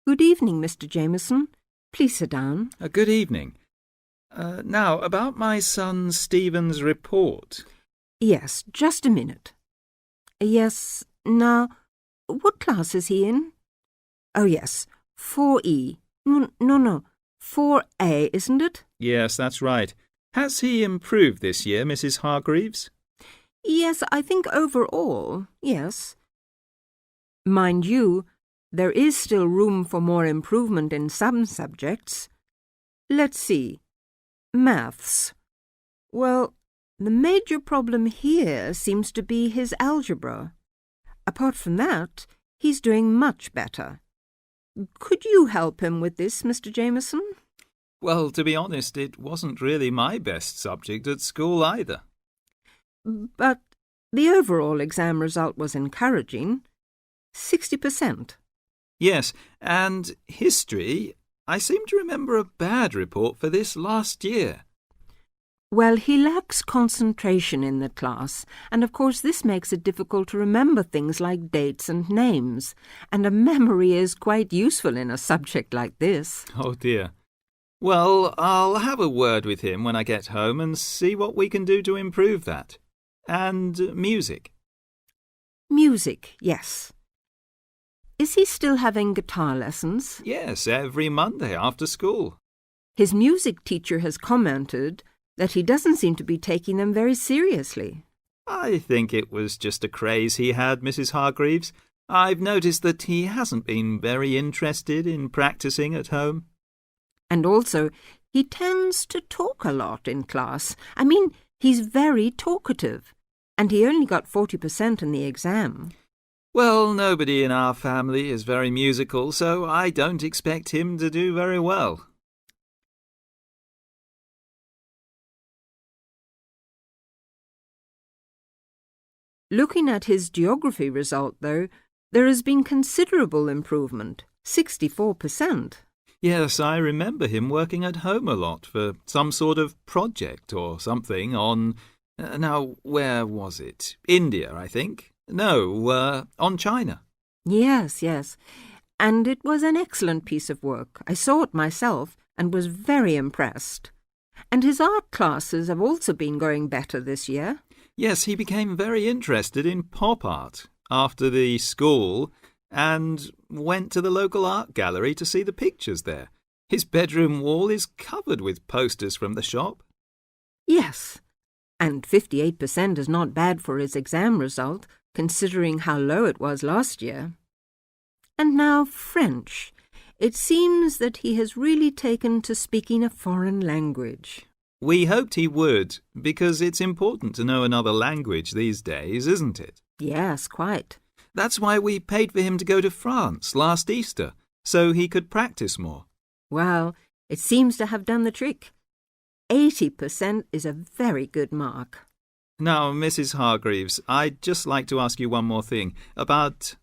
Good evening, Mr. Jameson. Please sit down. Good evening. Now, about my son Stephen's report. Yes, just a minute. Yes, now, what class is he in? Oh, yes, 4E. No, 4A, isn't it? Yes, that's right. Has he improved this year, Mrs. Hargreaves? Yes, I think overall, yes. Mind you, there is still room for more improvement in some subjects. Let's see. Maths. Well, the major problem here seems to be his algebra. Apart from that, he's doing much better. Could you help him with this, Mr. Jameson? Well, to be honest, it wasn't really my best subject at school either. But the overall exam result was encouraging. 60%. Yes, and history, I seem to remember a bad report for this last year. Well, he lacks concentration in the class, and of course this makes it difficult to remember things like dates and names, and a memory is quite useful in a subject like this. Oh dear. Well, I'll have a word with him when I get home and see what we can do to improve that. And music. Music, yes. Is he still having guitar lessons? Yes, every Monday after school. His music teacher has commented that he doesn't seem to be taking them very seriously. I think it was just a craze he had, Mrs. Hargreaves. I've noticed that he hasn't been very interested in practising at home. And also, he tends to talk a lot in class. I mean, he's very talkative, and he only got 40% in the exam. Well, nobody in our family is very musical, so I don't expect him to do very well. Looking at his geography result, though, there has been considerable improvement, 64%. Yes, I remember him working at home a lot for some sort of project or something on... now, where was it? India, I think. No, on China. Yes. And it was an excellent piece of work. I saw it myself and was very impressed. And his art classes have also been going better this year. Yes, he became very interested in pop art after the school and went to the local art gallery to see the pictures there. His bedroom wall is covered with posters from the shop. Yes, and 58% is not bad for his exam result, considering how low it was last year. And now French. It seems that he has really taken to speaking a foreign language. We hoped he would, because it's important to know another language these days, isn't it? Yes, quite. That's why we paid for him to go to France last Easter, so he could practice more. Well, it seems to have done the trick. 80% is a very good mark. Now, Mrs. Hargreaves, I'd just like to ask you one more thing about